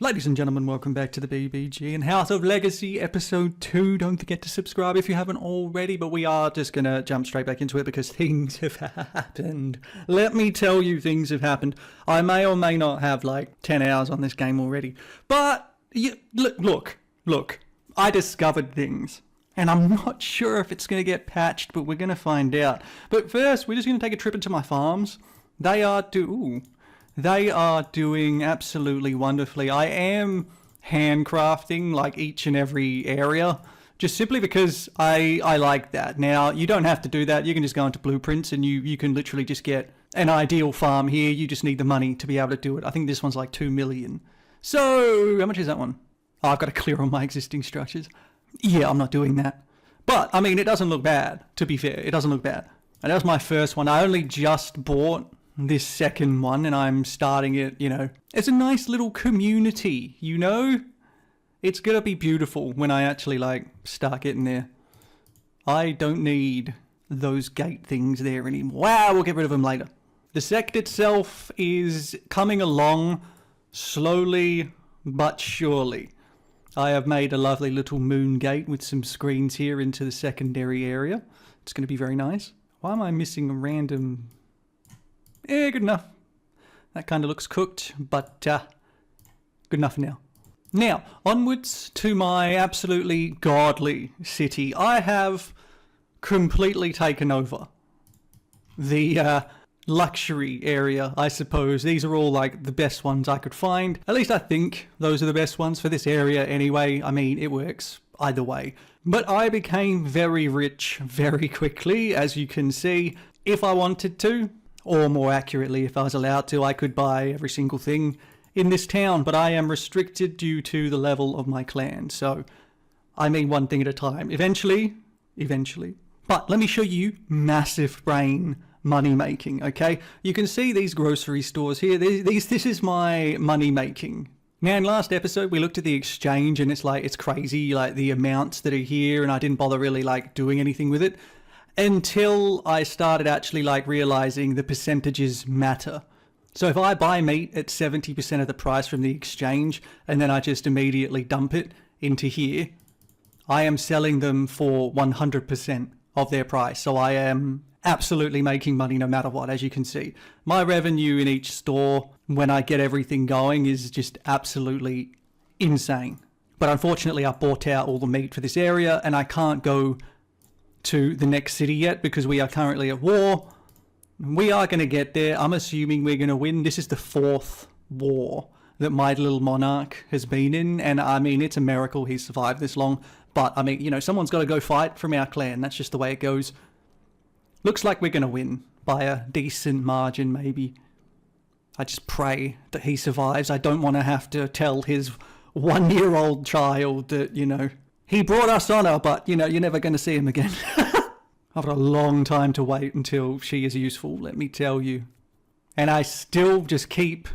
Ladies and gentlemen, welcome back to the BBG and House of Legacy episode 2. Don't forget to subscribe if you haven't already, but we are just going to jump straight back into it because things have happened. Let me tell you, things have happened. I may or may not have like 10 hours on this game already, but look, I discovered things. And I'm not sure if it's going to get patched, but we're going to find out. But first, we're just going to take a trip into my farms. They are doing absolutely wonderfully. I am handcrafting like each and every area, just simply because I like that. Now, you don't have to do that. You can just go into blueprints and you can literally just get an ideal farm here. You just need the money to be able to do it. I think this one's like 2 million. So, how much is that one? Oh, I've got to clear all my existing structures. Yeah, I'm not doing that. But, I mean, it doesn't look bad, to be fair. It doesn't look bad. And that was my first one. I only just bought this second one, and I'm starting it, It's a nice little community, It's gonna be beautiful when I actually, start getting there. I don't need those gate things there anymore. Wow, we'll get rid of them later. The sect itself is coming along slowly but surely. I have made a lovely little moon gate with some screens here into the secondary area. It's going to be very nice. Why am I missing a random... good enough. That kind of looks cooked, but good enough for now. Now, onwards to my absolutely godly city. I have completely taken over the luxury area, I suppose. These are all the best ones I could find. At least I think those are the best ones for this area anyway. I mean, it works either way. But I became very rich very quickly, as you can see. If I wanted to, or more accurately, if I was allowed to, I could buy every single thing in this town, but I am restricted due to the level of my clan. So, I mean one thing at a time. Eventually. But let me show you massive brain money making, okay? You can see these grocery stores here. This is my money making. Now, in last episode, we looked at the exchange, and it's crazy, the amounts that are here, and I didn't bother really doing anything with it until I started actually realizing the percentages matter. So if I buy meat at 70% of the price from the exchange, and then I just immediately dump it into here, I am selling them for 100% of their price. So I am absolutely making money no matter what, as you can see. My revenue in each store when I get everything going is just absolutely insane. But unfortunately, I bought out all the meat for this area, and I can't go to the next city yet because we are currently at war. We are going to get there. I'm assuming we're going to win. This is the 4th war that my little monarch has been in, and I mean, it's a miracle he survived this long. But I mean, someone's got to go fight from our clan. That's just the way it goes. Looks like we're going to win by a decent margin, maybe. I just pray that he survives. I don't want to have to tell his 1-year-old child that, he brought us honor, but, you're never going to see him again. I've got a long time to wait until she is useful, let me tell you. And I still just keep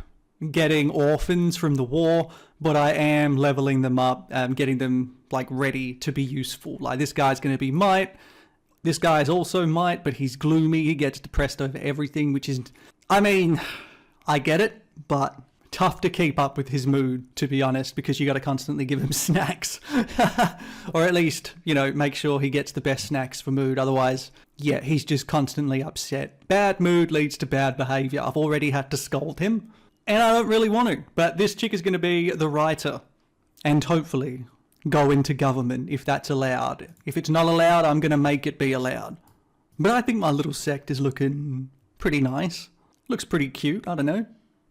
getting orphans from the war, but I am leveling them up, getting them, ready to be useful. This guy's going to be might. This guy's also might, but he's gloomy. He gets depressed over everything, which is... I mean, I get it, but tough to keep up with his mood, to be honest, because you got to constantly give him snacks. Or at least, make sure he gets the best snacks for mood. Otherwise, yeah, he's just constantly upset. Bad mood leads to bad behavior. I've already had to scold him, and I don't really want to. But this chick is going to be the writer, and hopefully go into government if that's allowed. If it's not allowed, I'm going to make it be allowed. But I think my little sect is looking pretty nice. Looks pretty cute, I don't know.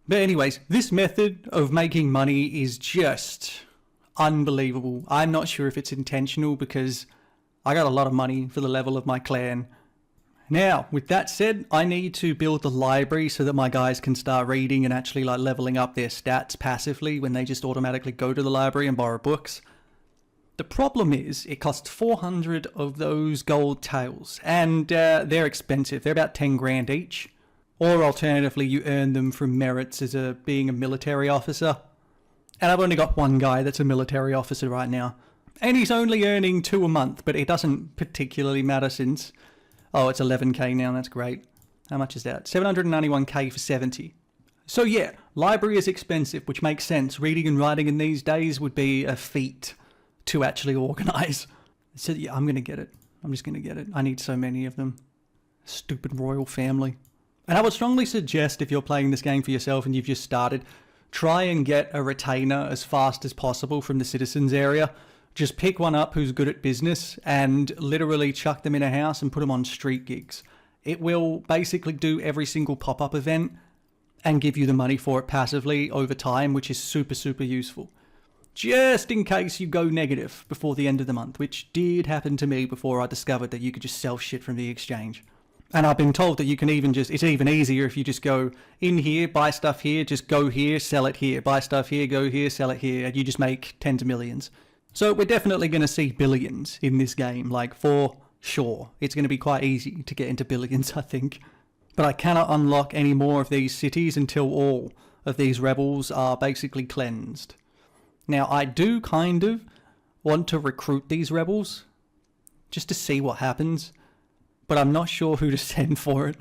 But anyways, this method of making money is just unbelievable. I'm not sure if it's intentional because I got a lot of money for the level of my clan. Now, with that said, I need to build the library so that my guys can start reading and actually leveling up their stats passively when they just automatically go to the library and borrow books. The problem is it costs 400 of those gold tails, and they're expensive. They're about 10 grand each. Or alternatively, you earn them from merits as being a military officer. And I've only got one guy that's a military officer right now. And he's only earning 2 a month, but it doesn't particularly matter since... Oh, it's 11k now, that's great. How much is that? 791k for 70. So yeah, Library is expensive, which makes sense. Reading and writing in these days would be a feat to actually organize. So yeah, I'm going to get it. I'm just going to get it. I need so many of them. Stupid royal family. And I would strongly suggest, if you're playing this game for yourself and you've just started, try and get a retainer as fast as possible from the citizens area. Just pick one up who's good at business and literally chuck them in a house and put them on street gigs. It will basically do every single pop-up event and give you the money for it passively over time, which is super, super useful. Just in case you go negative before the end of the month, which did happen to me before I discovered that you could just sell shit from the exchange. And I've been told that you can even just, it's even easier if you just go in here, buy stuff here, just go here, sell it here, buy stuff here, go here, sell it here, and you just make tens of millions. So we're definitely going to see billions in this game, like for sure. It's going to be quite easy to get into billions, I think. But I cannot unlock any more of these cities until all of these rebels are basically cleansed. Now, I do kind of want to recruit these rebels just to see what happens, but I'm not sure who to send for it.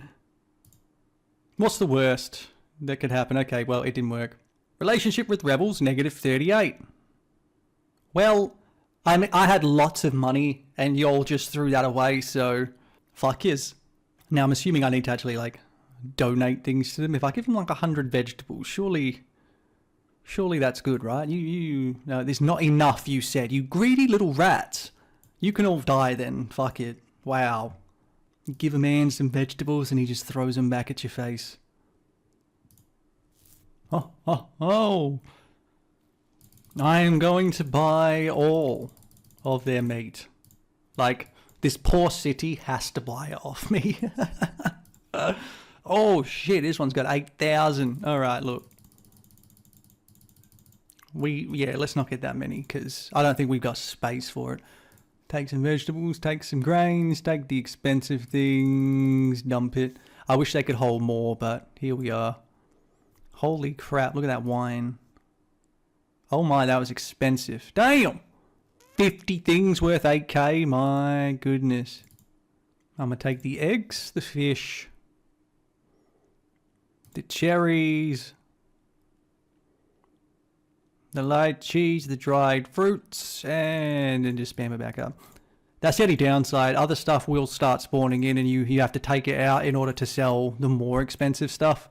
What's the worst that could happen? Okay, well, it didn't work. Relationship with rebels, -38. Well, I had lots of money and y'all just threw that away, so fuck yes. Now, I'm assuming I need to actually, like, donate things to them. If I give them, like, 100 vegetables, surely that's good, right? No, there's not enough, you said. You greedy little rats. You can all die then. Fuck it. Wow. You give a man some vegetables and he just throws them back at your face. Oh. I am going to buy all of their meat. Like, this poor city has to buy it off me. Oh shit, this one's got 8,000. Alright, look. Let's not get that many, because I don't think we've got space for it. Take some vegetables, take some grains, take the expensive things, dump it. I wish they could hold more, but here we are. Holy crap, look at that wine. Oh my, that was expensive. Damn! 50 things worth 8k, my goodness. I'm gonna take the eggs, the fish, the cherries, the light cheese, the dried fruits, and then just spam it back up. That's the only downside. Other stuff will start spawning in and you have to take it out in order to sell the more expensive stuff.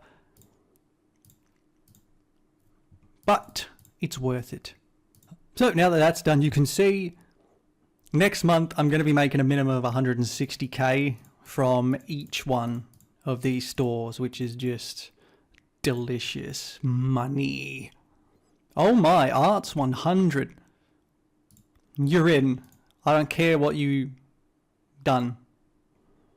But it's worth it. So now that that's done, you can see next month I'm going to be making a minimum of 160k from each one of these stores, which is just delicious money. Oh my, arts 100. You're in. I don't care what you done.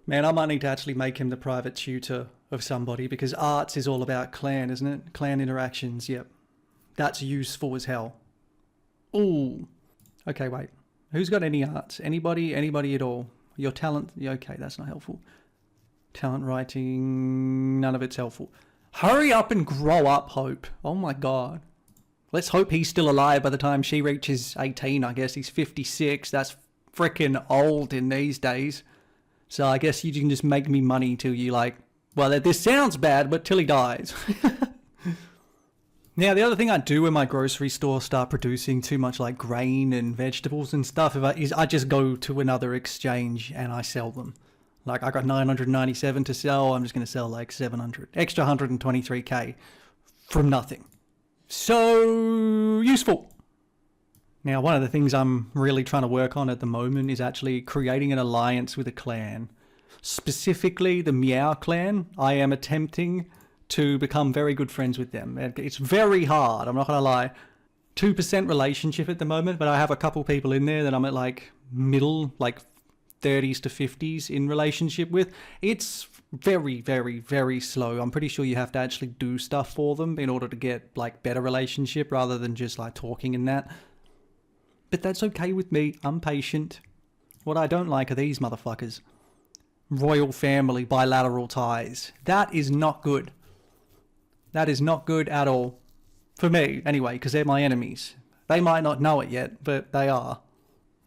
Man, I might need to actually make him the private tutor of somebody, because arts is all about clan, isn't it? Clan interactions, yep. That's useful as hell. Ooh. Okay, wait. Who's got any arts? Anybody at all? Your talent? Okay, that's not helpful. Talent writing, none of it's helpful. Hurry up and grow up, Hope. Oh my god. Let's hope he's still alive by the time she reaches 18, I guess. He's 56. That's freaking old in these days. So I guess you can just make me money till you like... Well, this sounds bad, but till he dies. Now, the other thing I do when my grocery store start producing too much like grain and vegetables and stuff is I just go to another exchange and I sell them. Like, I got 997 to sell. I'm just going to sell like 700. Extra 123k from nothing. So useful. Now, one of the things I'm really trying to work on at the moment is actually creating an alliance with a clan. Specifically, the Meow clan. I am attempting to become very good friends with them. It's very hard, I'm not going to lie. 2% relationship at the moment, but I have a couple people in there that I'm at like middle, like 30s to 50s in relationship with. It's very, very, very slow. I'm pretty sure you have to actually do stuff for them in order to get like better relationship rather than just like talking and that. But that's okay with me. I'm patient. What I don't like are these motherfuckers. Royal family, bilateral ties. That is not good. That is not good at all. For me, anyway, because they're my enemies. They might not know it yet, but they are.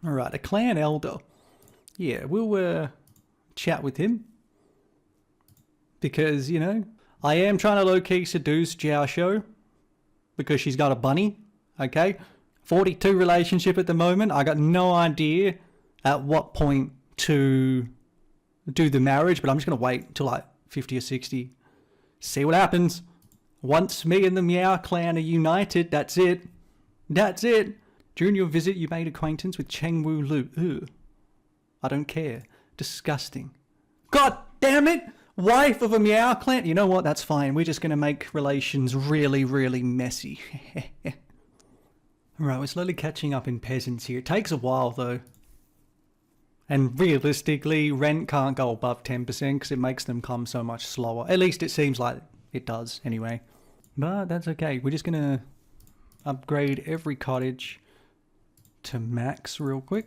Alright, a clan elder. Yeah, we'll chat with him. Because, you know, I am trying to low-key seduce Jiao because she's got a bunny, okay? 42 relationship at the moment. I got no idea at what point to do the marriage, but I'm just going to wait until like 50 or 60. See what happens. Once me and the Meow clan are united, that's it. That's it. During your visit, you made acquaintance with Cheng Wu Lu. Ugh. I don't care. Disgusting. God damn it! Wife of a Meow clan. You know what? That's fine. We're just going to make relations really, really messy. Right, we're slowly catching up in peasants here. It takes a while, though. And realistically, rent can't go above 10% because it makes them come so much slower. At least it seems like it does, anyway. But that's okay. We're just going to upgrade every cottage to max real quick.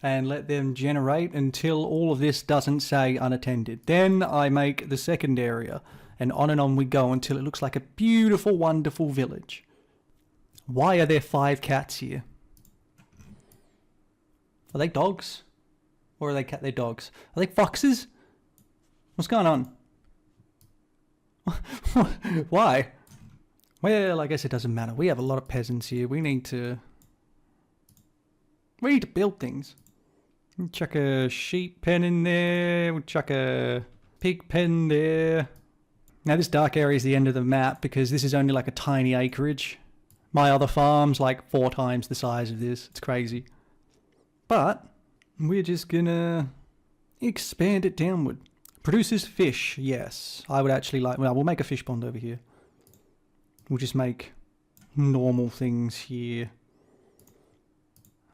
And let them generate until all of this doesn't say unattended. Then I make the second area. And on we go until it looks like a beautiful, wonderful village. Why are there 5 cats here? Are they dogs? Or are they they're dogs? Are they foxes? What's going on? Why? Well, I guess it doesn't matter. We have a lot of peasants here. We need to build things. We'll chuck a sheep pen in there. We'll chuck a pig pen there. Now this dark area is the end of the map because this is only like a tiny acreage. My other farm's like 4 times the size of this. It's crazy. But we're just gonna expand it downward. Produces fish, yes. I would actually like, well, we'll make a fish pond over here. We'll just make normal things here.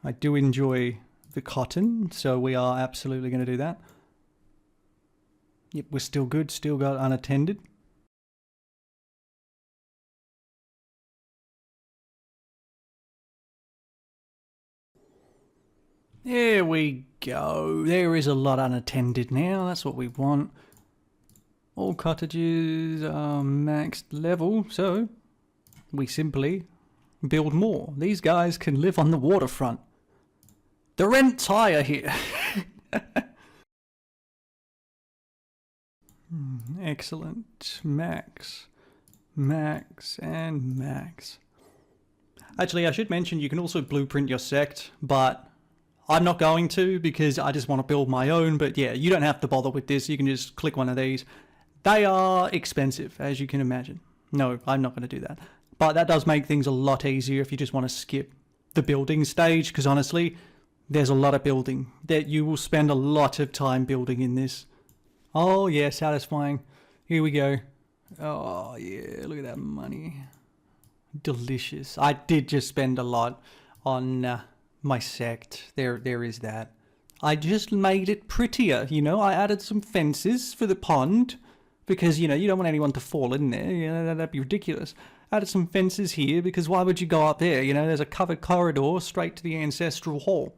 I do enjoy the cotton, so we are absolutely going to do that. Yep, we're still good, still got unattended. There we go. There is a lot unattended now. That's what we want. All cottages are maxed level, so we simply build more. These guys can live on the waterfront. The rent's higher here. Excellent. Max. Max and max. Actually, I should mention you can also blueprint your sect, but I'm not going to because I just want to build my own. But yeah, you don't have to bother with this. You can just click one of these. They are expensive, as you can imagine. No, I'm not going to do that. But that does make things a lot easier if you just want to skip the building stage, because honestly, there's a lot of building that you will spend a lot of time building in this. Oh yeah, satisfying. Here we go. Oh yeah, look at that money. Delicious. I did just spend a lot on my sect. There is that. I just made it prettier, you know. I added some fences for the pond because, you know, you don't want anyone to fall in there. You know, that'd be ridiculous. Added some fences here because why would you go up there? You know, there's a covered corridor straight to the ancestral hall.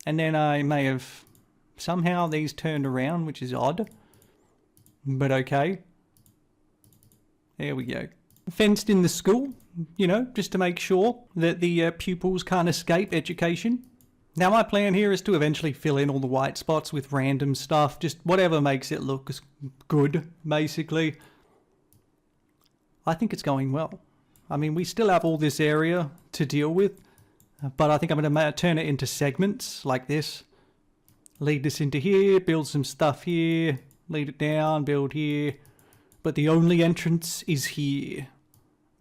And then I may have somehow these turned around, which is odd. But okay. There we go. Fenced in the school, you know, just to make sure that the pupils can't escape education. Now my plan here is to eventually fill in all the white spots with random stuff. Just whatever makes it look good, basically. I think it's going well. I mean, we still have all this area to deal with. But I think I'm going to turn it into segments like this. Lead this into here, build some stuff here, lead it down, build here. But the only entrance is here.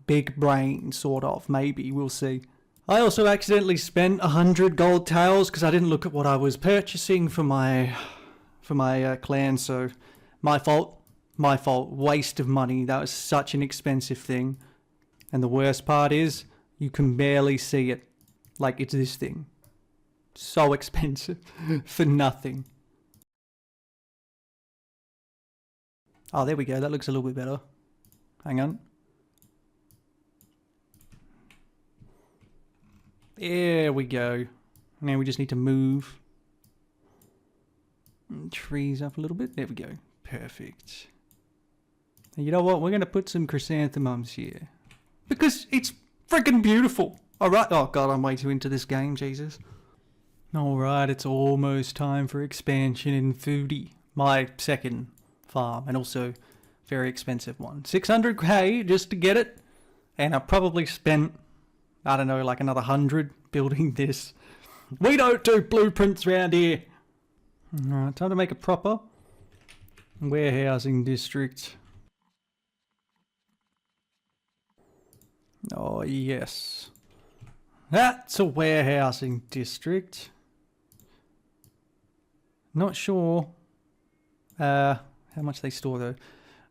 Big brain, sort of, maybe, we'll see. I also accidentally spent 100 gold taels because I didn't look at what I was purchasing for my clan, so my fault. My fault. Waste of money. That was such an expensive thing. And the worst part is, you can barely see it. Like, it's this thing. So expensive. For nothing. Oh, there we go. That looks a little bit better. Hang on. There we go. Now we just need to move trees up a little bit. There we go. Perfect. And you know what? We're going to put some chrysanthemums here. Because it's freaking beautiful. Alright. Oh god, I'm way too into this game, Jesus. Alright, it's almost time for expansion in Foodie. My second farm. And also very expensive one. 600k just to get it, and I probably spent, I don't know, like another 100 building this. We don't do blueprints around here. Alright, time to make a proper warehousing district. Oh yes, that's a warehousing district. Not sure how much they store though.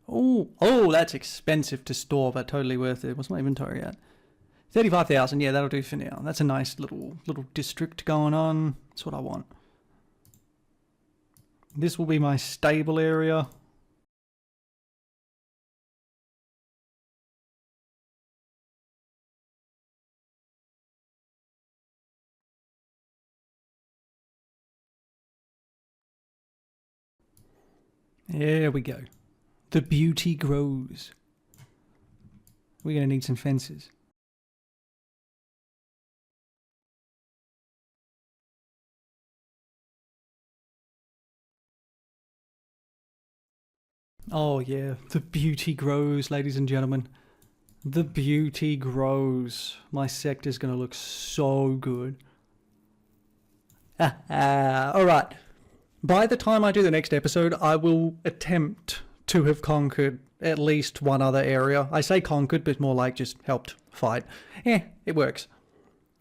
Oh, that's expensive to store, but totally worth it. What's my inventory at? 35,000. Yeah, that'll do for now. That's a nice little district going on. That's what I want. This will be my stable area. There we go. The beauty grows. We're going to need some fences. Oh yeah, the beauty grows, ladies and gentlemen. The beauty grows. My sect is going to look so good. Alright. By the time I do the next episode, I will attempt to have conquered at least one other area. I say conquered, but more like just helped fight. It works.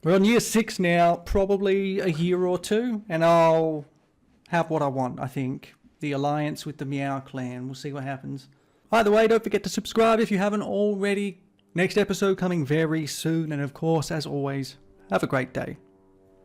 We're on year 6 now, probably a year or two, and I'll have what I want, I think. The alliance with the Meow clan. We'll see what happens. Either way, don't forget to subscribe if you haven't already. Next episode coming very soon, and of course, as always, have a great day.